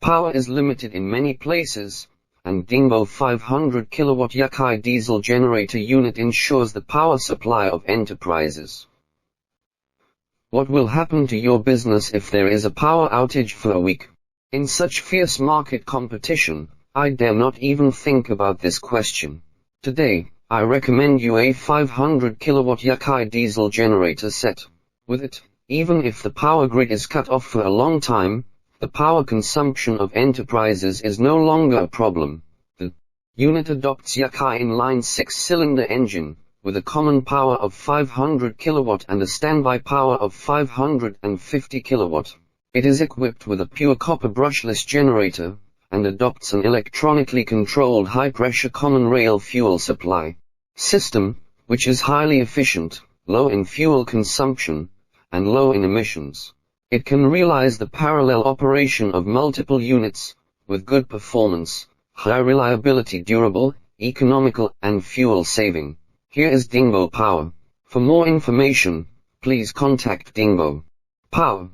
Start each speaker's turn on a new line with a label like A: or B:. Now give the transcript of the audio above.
A: Power is limited in many places, and Dingbo 500 kilowatt Yuchai diesel generator unit ensures the power supply of enterprises. What will happen to your business if there is a power outage for a week? In such fierce market competition, I dare not even think about this question. Today, I recommend you a 500 kilowatt Yuchai diesel generator set. With it, even if the power grid is cut off for a long time, the power consumption of enterprises is no longer a problem. The unit adopts Yuchai inline 6-cylinder engine, with a common power of 500 kilowatt and a standby power of 550 kilowatt. It is equipped with a pure copper brushless generator, and adopts an electronically controlled high-pressure common rail fuel supply system, which is highly efficient, low in fuel consumption, and low in emissions. It can realize the parallel operation of multiple units, with good performance, high reliability, durable, economical, and fuel saving. Here is Dingbo Power. For more information, please contact Dingbo Power.